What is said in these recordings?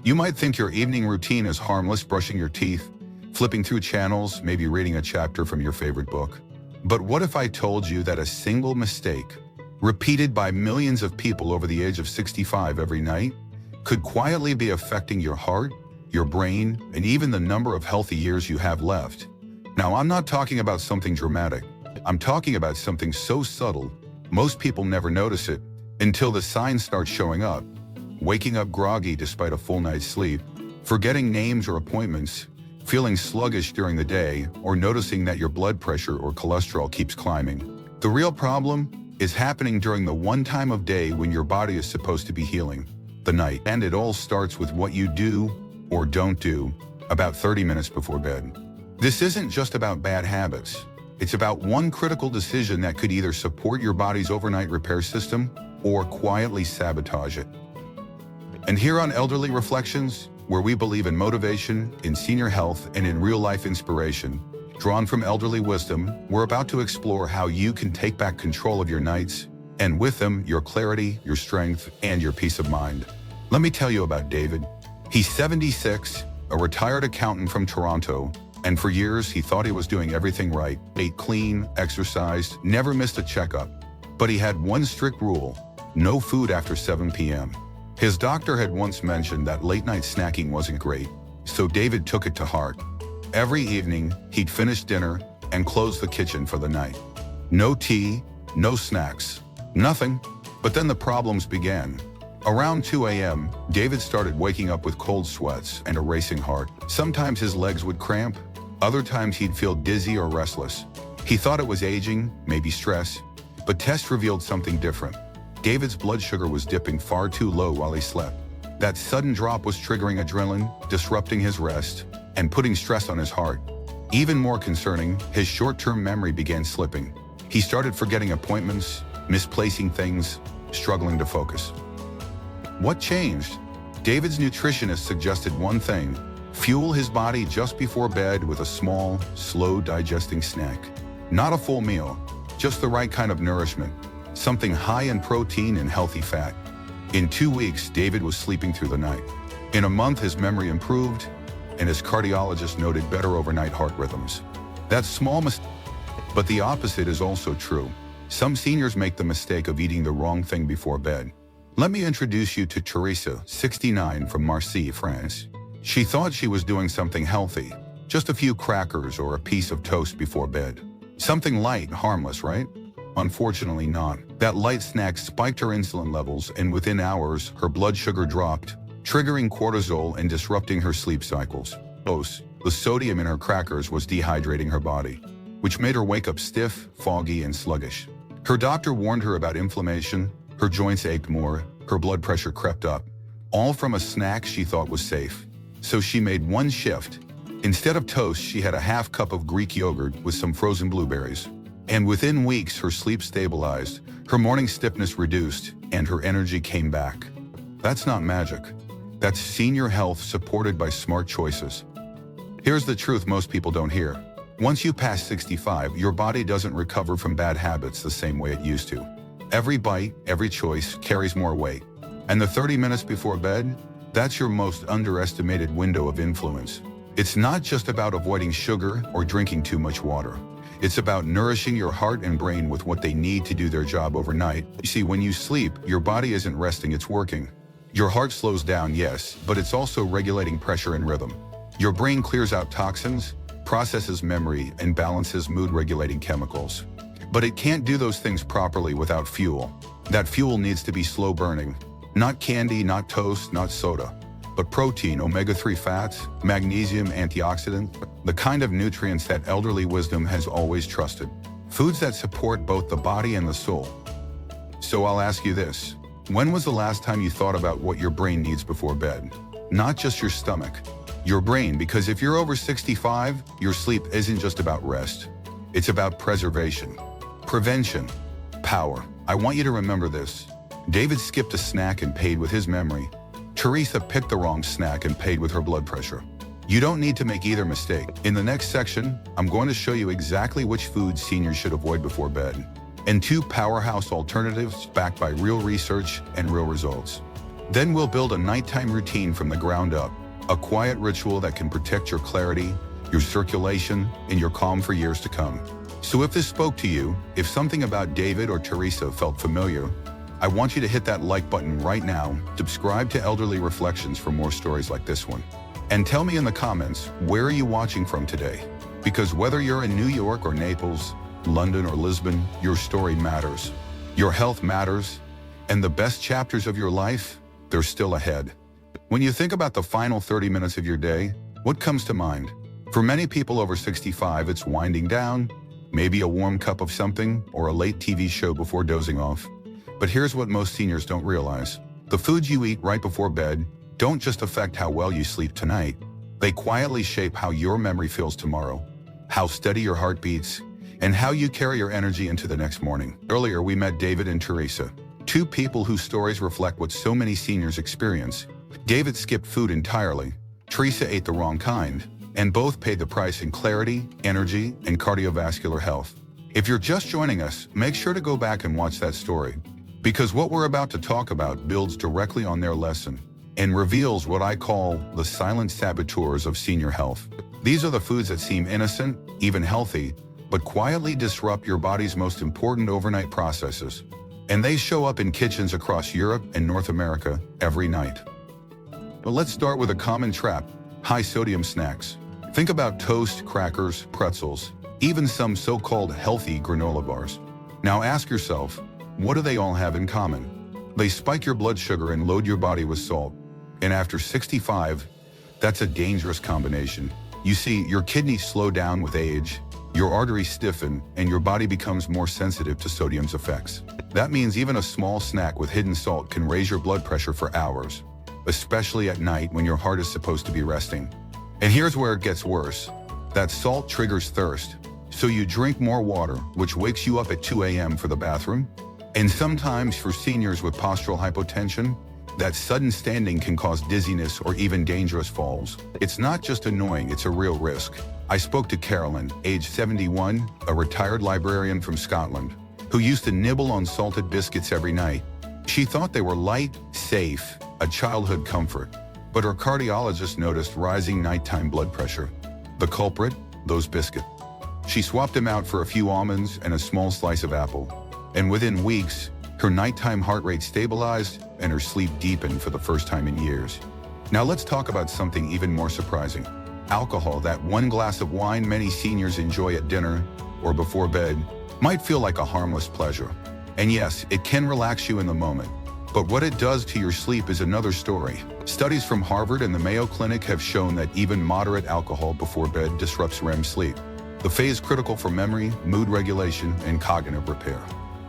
You might think your evening routine is harmless, brushing your teeth, flipping through channels, maybe reading a chapter from your favorite book. But what if I told you that a single mistake, repeated by millions of people over the age of 65 every night, could quietly be affecting your heart, your brain, and even the number of healthy years you have left? Now, I'm not talking about something dramatic. I'm talking about something so subtle, most people never notice it until the signs start showing up. Waking up groggy despite a full night's sleep, forgetting names or appointments, feeling sluggish during the day, or noticing that your blood pressure or cholesterol keeps climbing. The real problem is happening during the one time of day when your body is supposed to be healing, the night. And it all starts with what you do or don't do about 30 minutes before bed. This isn't just about bad habits. It's about one critical decision that could either support your body's overnight repair system or quietly sabotage it. And here on Elderly Reflections, where we believe in motivation, in senior health, and in real-life inspiration, drawn from elderly wisdom, we're about to explore how you can take back control of your nights, and with them, your clarity, your strength, and your peace of mind. Let me tell you about David. He's 76, a retired accountant from Toronto, and for years he thought he was doing everything right, ate clean, exercised, never missed a checkup. But he had one strict rule: no food after 7 p.m. His doctor had once mentioned that late-night snacking wasn't great, so David took it to heart. Every evening, he'd finish dinner and close the kitchen for the night. No tea, no snacks, nothing. But then the problems began. Around 2 a.m., David started waking up with cold sweats and a racing heart. Sometimes his legs would cramp, other times he'd feel dizzy or restless. He thought it was aging, maybe stress, but tests revealed something different. David's blood sugar was dipping far too low while he slept. That sudden drop was triggering adrenaline, disrupting his rest, and putting stress on his heart. Even more concerning, his short-term memory began slipping. He started forgetting appointments, misplacing things, struggling to focus. What changed? David's nutritionist suggested one thing: fuel his body just before bed with a small, slow-digesting snack. Not a full meal, just the right kind of nourishment. Something high in protein and healthy fat. In 2 weeks, David was sleeping through the night. In a month, his memory improved, and his cardiologist noted better overnight heart rhythms. That's small mistake, but the opposite is also true. Some seniors make the mistake of eating the wrong thing before bed. Let me introduce you to Teresa, 69, from Marseille, France. She thought she was doing something healthy, just a few crackers or a piece of toast before bed. Something light, harmless, right? Unfortunately not. That light snack spiked her insulin levels, and within hours, her blood sugar dropped, triggering cortisol and disrupting her sleep cycles. The sodium in her crackers was dehydrating her body, which made her wake up stiff, foggy, and sluggish. Her doctor warned her about inflammation, her joints ached more, her blood pressure crept up, all from a snack she thought was safe. So she made one shift. Instead of toast, she had a half cup of Greek yogurt with some frozen blueberries. And within weeks, her sleep stabilized, her morning stiffness reduced, and her energy came back. That's not magic. That's senior health supported by smart choices. Here's the truth most people don't hear. Once you pass 65, your body doesn't recover from bad habits the same way it used to. Every bite, every choice carries more weight. And the 30 minutes before bed, that's your most underestimated window of influence. It's not just about avoiding sugar or drinking too much water. It's about nourishing your heart and brain with what they need to do their job overnight. You see, when you sleep, your body isn't resting, it's working. Your heart slows down, yes, but it's also regulating pressure and rhythm. Your brain clears out toxins, processes memory, and balances mood-regulating chemicals. But it can't do those things properly without fuel. That fuel needs to be slow-burning. Not candy, not toast, not soda, but protein, omega-3 fats, magnesium, antioxidant, the kind of nutrients that elderly wisdom has always trusted. Foods that support both the body and the soul. So I'll ask you this: when was the last time you thought about what your brain needs before bed? Not just your stomach, your brain, because if you're over 65, your sleep isn't just about rest. It's about preservation, prevention, power. I want you to remember this. David skipped a snack and paid with his memory. Teresa picked the wrong snack and paid with her blood pressure. You don't need to make either mistake. In the next section, I'm going to show you exactly which foods seniors should avoid before bed, and 2 powerhouse alternatives backed by real research and real results. Then we'll build a nighttime routine from the ground up, a quiet ritual that can protect your clarity, your circulation, and your calm for years to come. So if this spoke to you, if something about David or Teresa felt familiar, I want you to hit that like button right now, subscribe to Elderly Reflections for more stories like this one. And tell me in the comments, where are you watching from today? Because whether you're in New York or Naples, London or Lisbon, your story matters. Your health matters, and the best chapters of your life, they're still ahead. When you think about the final 30 minutes of your day, what comes to mind? For many people over 65, it's winding down, maybe a warm cup of something, or a late TV show before dozing off. But here's what most seniors don't realize. The foods you eat right before bed don't just affect how well you sleep tonight. They quietly shape how your memory feels tomorrow, how steady your heart beats, and how you carry your energy into the next morning. Earlier, we met David and Teresa, two people whose stories reflect what so many seniors experience. David skipped food entirely, Teresa ate the wrong kind, and both paid the price in clarity, energy, and cardiovascular health. If you're just joining us, make sure to go back and watch that story, because what we're about to talk about builds directly on their lesson and reveals what I call the silent saboteurs of senior health. These are the foods that seem innocent, even healthy, but quietly disrupt your body's most important overnight processes. And they show up in kitchens across Europe and North America every night. But let's start with a common trap: high-sodium snacks. Think about toast, crackers, pretzels, even some so-called healthy granola bars. Now ask yourself, what do they all have in common? They spike your blood sugar and load your body with salt. And after 65, that's a dangerous combination. You see, your kidneys slow down with age, your arteries stiffen, and your body becomes more sensitive to sodium's effects. That means even a small snack with hidden salt can raise your blood pressure for hours, especially at night when your heart is supposed to be resting. And here's where it gets worse. That salt triggers thirst, so you drink more water, which wakes you up at 2 a.m. for the bathroom. And sometimes for seniors with postural hypotension, that sudden standing can cause dizziness or even dangerous falls. It's not just annoying, it's a real risk. I spoke to Carolyn, age 71, a retired librarian from Scotland, who used to nibble on salted biscuits every night. She thought they were light, safe, a childhood comfort. But her cardiologist noticed rising nighttime blood pressure. The culprit? Those biscuits. She swapped them out for a few almonds and a small slice of apple. And within weeks, her nighttime heart rate stabilized and her sleep deepened for the first time in years. Now let's talk about something even more surprising. Alcohol, that one glass of wine many seniors enjoy at dinner or before bed, might feel like a harmless pleasure. And yes, it can relax you in the moment. But what it does to your sleep is another story. Studies from Harvard and the Mayo Clinic have shown that even moderate alcohol before bed disrupts REM sleep, the phase critical for memory, mood regulation, and cognitive repair.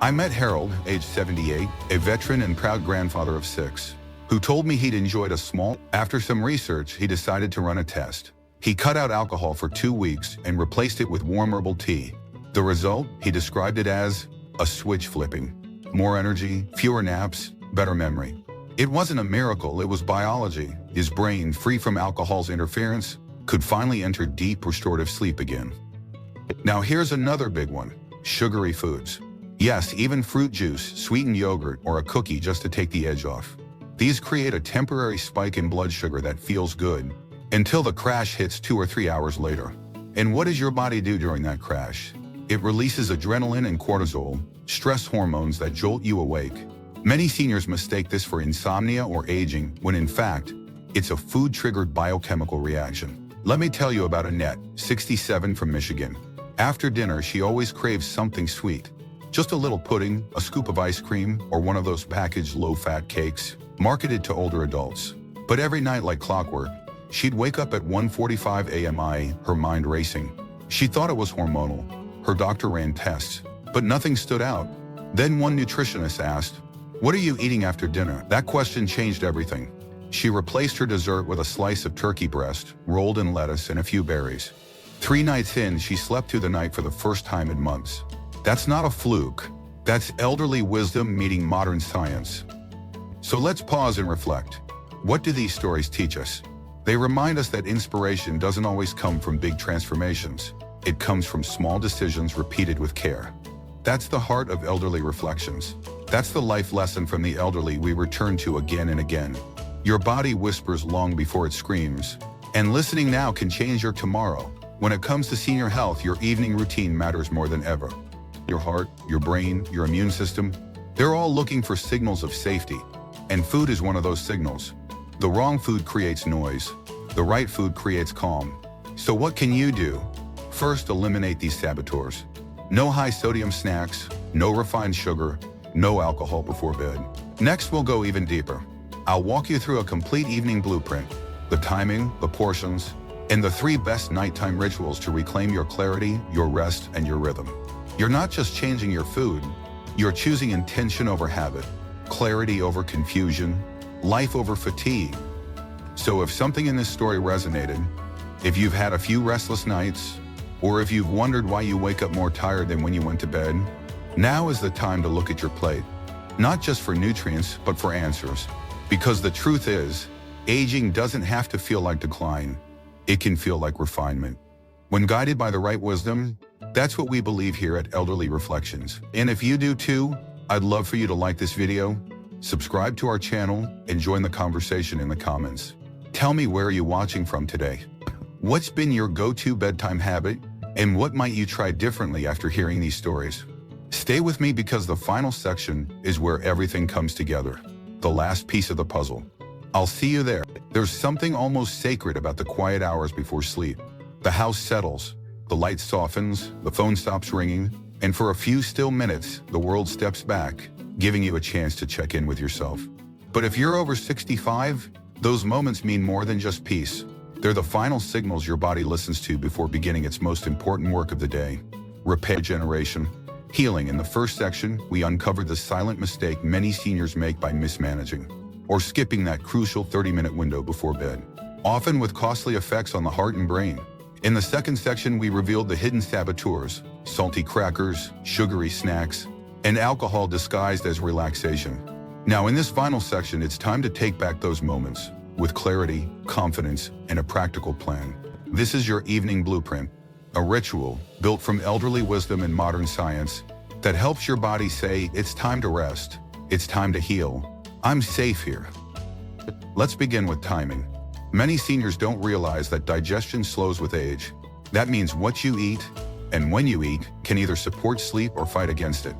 I met Harold, age 78, a veteran and proud grandfather of 6, who told me he'd enjoyed a small. After some research, he decided to run a test. He cut out alcohol for 2 weeks and replaced it with warm herbal tea. The result, he described it as a switch flipping. More energy, fewer naps, better memory. It wasn't a miracle, it was biology. His brain, free from alcohol's interference, could finally enter deep restorative sleep again. Now here's another big one: sugary foods. Yes, even fruit juice, sweetened yogurt, or a cookie just to take the edge off. These create a temporary spike in blood sugar that feels good, until the crash hits 2 or 3 hours later. And what does your body do during that crash? It releases adrenaline and cortisol, stress hormones that jolt you awake. Many seniors mistake this for insomnia or aging, when in fact, it's a food-triggered biochemical reaction. Let me tell you about Annette, 67, from Michigan. After dinner, she always craves something sweet. Just a little pudding, a scoop of ice cream, or one of those packaged low-fat cakes, marketed to older adults. But every night, like clockwork, she'd wake up at 1:45 a.m., her mind racing. She thought it was hormonal. Her doctor ran tests, but nothing stood out. Then one nutritionist asked, "What are you eating after dinner?" That question changed everything. She replaced her dessert with a slice of turkey breast, rolled in lettuce, and a few berries. 3 nights in, she slept through the night for the first time in months. That's not a fluke. That's elderly wisdom meeting modern science. So let's pause and reflect. What do these stories teach us? They remind us that inspiration doesn't always come from big transformations. It comes from small decisions repeated with care. That's the heart of Elderly Reflections. That's the life lesson from the elderly we return to again and again. Your body whispers long before it screams, and listening now can change your tomorrow. When it comes to senior health, your evening routine matters more than ever. Your heart, your brain, your immune system, they're all looking for signals of safety, and food is one of those signals. The wrong food creates noise. The right food creates calm. So what can you do? First, eliminate these saboteurs. No high-sodium snacks, no refined sugar, no alcohol before bed. Next, we'll go even deeper. I'll walk you through a complete evening blueprint, the timing, the portions, and the 3 best nighttime rituals to reclaim your clarity, your rest, and your rhythm. You're not just changing your food, you're choosing intention over habit, clarity over confusion, life over fatigue. So if something in this story resonated, if you've had a few restless nights, or if you've wondered why you wake up more tired than when you went to bed, now is the time to look at your plate. Not just for nutrients, but for answers. Because the truth is, aging doesn't have to feel like decline. It can feel like refinement. When guided by the right wisdom, that's what we believe here at Elderly Reflections. And if you do too, I'd love for you to like this video, subscribe to our channel, and join the conversation in the comments. Tell me, where are you watching from today? What's been your go-to bedtime habit, and what might you try differently after hearing these stories? Stay with me, because the final section is where everything comes together. The last piece of the puzzle. I'll see you there. There's something almost sacred about the quiet hours before sleep. The house settles, the light softens, the phone stops ringing, and for a few still minutes, the world steps back, giving you a chance to check in with yourself. But if you're over 65, those moments mean more than just peace. They're the final signals your body listens to before beginning its most important work of the day: regeneration. Healing. In the first section, we uncovered the silent mistake many seniors make by mismanaging or skipping that crucial 30-minute window before bed, often with costly effects on the heart and brain. In the second section, we revealed the hidden saboteurs: salty crackers, sugary snacks, and alcohol disguised as relaxation. Now, in this final section, it's time to take back those moments with clarity, confidence, and a practical plan. This is your evening blueprint, a ritual built from elderly wisdom and modern science that helps your body say, it's time to rest, it's time to heal, I'm safe here. Let's begin with timing. Many seniors don't realize that digestion slows with age. That means what you eat and when you eat can either support sleep or fight against it.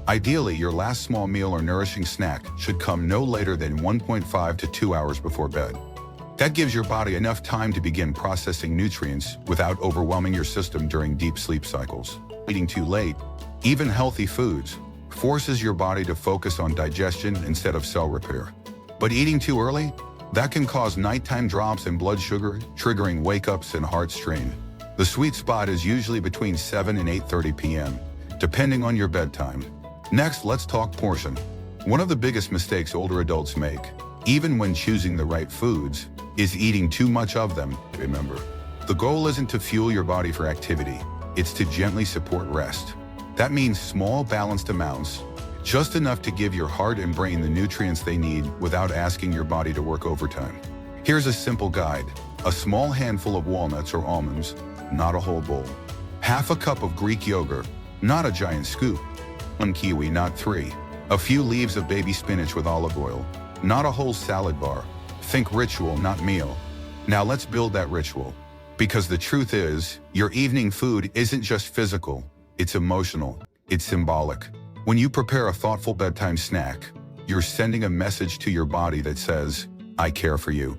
Ideally, your last small meal or nourishing snack should come no later than 1.5 to 2 hours before bed. That gives your body enough time to begin processing nutrients without overwhelming your system during deep sleep cycles. Eating too late, even healthy foods, forces your body to focus on digestion instead of cell repair. But eating too early, that can cause nighttime drops in blood sugar, triggering wake-ups and heart strain. The sweet spot is usually between 7 and 8:30 p.m., depending on your bedtime. Next, let's talk portion. One of the biggest mistakes older adults make, even when choosing the right foods, is eating too much of them. Remember, the goal isn't to fuel your body for activity, it's to gently support rest. That means small, balanced amounts, just enough to give your heart and brain the nutrients they need without asking your body to work overtime. Here's a simple guide: a small handful of walnuts or almonds, not a whole bowl. Half a cup of Greek yogurt, not a giant scoop. 1 kiwi, not 3. A few leaves of baby spinach with olive oil, not a whole salad bar. Think ritual, not meal. Now let's build that ritual. Because the truth is, your evening food isn't just physical, it's emotional, it's symbolic. When you prepare a thoughtful bedtime snack, you're sending a message to your body that says, I care for you.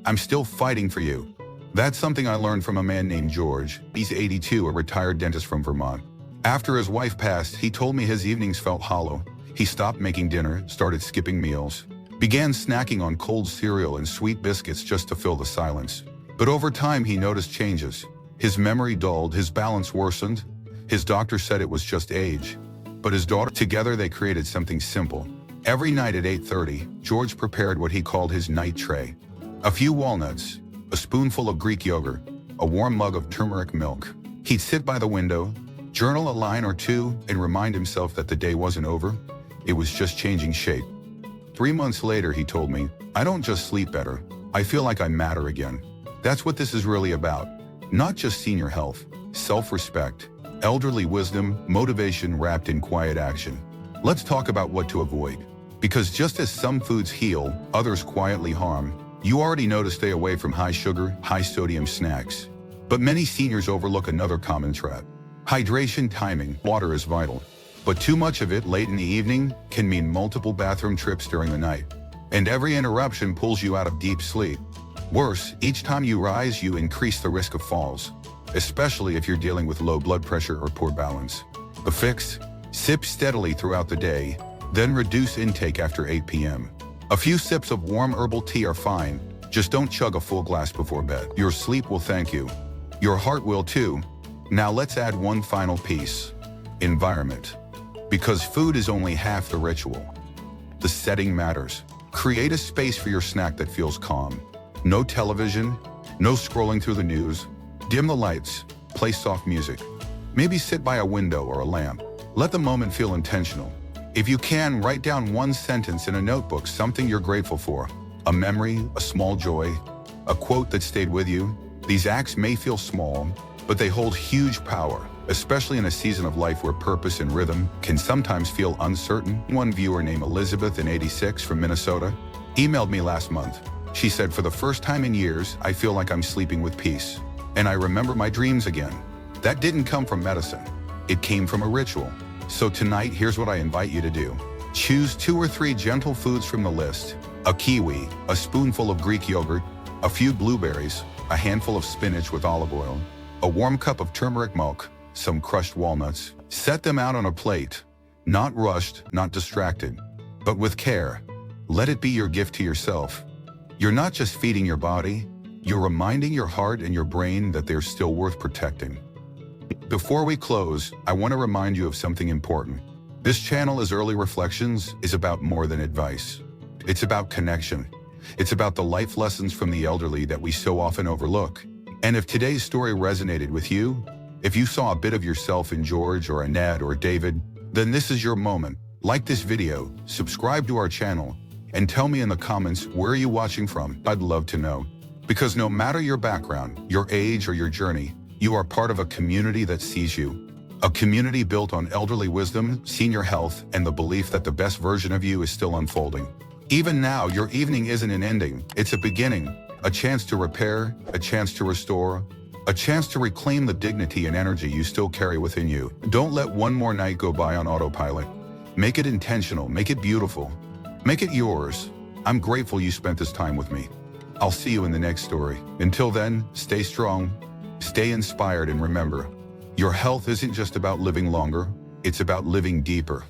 I'm still fighting for you. That's something I learned from a man named George. He's 82, a retired dentist from Vermont. After his wife passed, he told me his evenings felt hollow. He stopped making dinner, started skipping meals, began snacking on cold cereal and sweet biscuits just to fill the silence. But over time, he noticed changes. His memory dulled, his balance worsened. His doctor said it was just age. But his daughter, together they created something simple. Every night at 8:30, George prepared what he called his night tray. A few walnuts, a spoonful of Greek yogurt, a warm mug of turmeric milk. He'd sit by the window, journal a line or two, and remind himself that the day wasn't over. It was just changing shape. 3 months later, he told me, I don't just sleep better, I feel like I matter again. That's what this is really about. Not just senior health, self-respect, elderly wisdom, motivation wrapped in quiet action. Let's talk about what to avoid. Because just as some foods heal, others quietly harm, you already know to stay away from high sugar, high sodium snacks. But many seniors overlook another common trap. Hydration timing. Water is vital, but too much of it late in the evening can mean multiple bathroom trips during the night. And every interruption pulls you out of deep sleep. Worse, each time you rise, you increase the risk of falls, especially if you're dealing with low blood pressure or poor balance. The fix? Sip steadily throughout the day, then reduce intake after 8 p.m. A few sips of warm herbal tea are fine, just don't chug a full glass before bed. Your sleep will thank you. Your heart will too. Now let's add one final piece. Environment. Because food is only half the ritual. The setting matters. Create a space for your snack that feels calm. No television, no scrolling through the news. Dim the lights, play soft music. Maybe sit by a window or a lamp. Let the moment feel intentional. If you can, write down one sentence in a notebook, something you're grateful for. A memory, a small joy, a quote that stayed with you. These acts may feel small, but they hold huge power, especially in a season of life where purpose and rhythm can sometimes feel uncertain. One viewer named Elizabeth in 86 from Minnesota emailed me last month. She said, "For the first time in years, I feel like I'm sleeping with peace. And I remember my dreams again." That didn't come from medicine. It came from a ritual. So tonight, here's what I invite you to do. Choose 2 or 3 gentle foods from the list. A kiwi, a spoonful of Greek yogurt, a few blueberries, a handful of spinach with olive oil, a warm cup of turmeric milk, some crushed walnuts. Set them out on a plate. Not rushed, not distracted, but with care. Let it be your gift to yourself. You're not just feeding your body, you're reminding your heart and your brain that they're still worth protecting. Before we close, I want to remind you of something important. This channel, as Early Reflections, is about more than advice. It's about connection. It's about the life lessons from the elderly that we so often overlook. And if today's story resonated with you, if you saw a bit of yourself in George or Annette or David, then this is your moment. Like this video, subscribe to our channel, and tell me in the comments where you're watching from. I'd love to know. Because no matter your background, your age, or your journey, you are part of a community that sees you. A community built on elderly wisdom, senior health, and the belief that the best version of you is still unfolding. Even now, your evening isn't an ending, it's a beginning. A chance to repair, a chance to restore, a chance to reclaim the dignity and energy you still carry within you. Don't let one more night go by on autopilot. Make it intentional, make it beautiful, make it yours. I'm grateful you spent this time with me. I'll see you in the next story. Until then, stay strong, stay inspired, and remember, your health isn't just about living longer, it's about living deeper.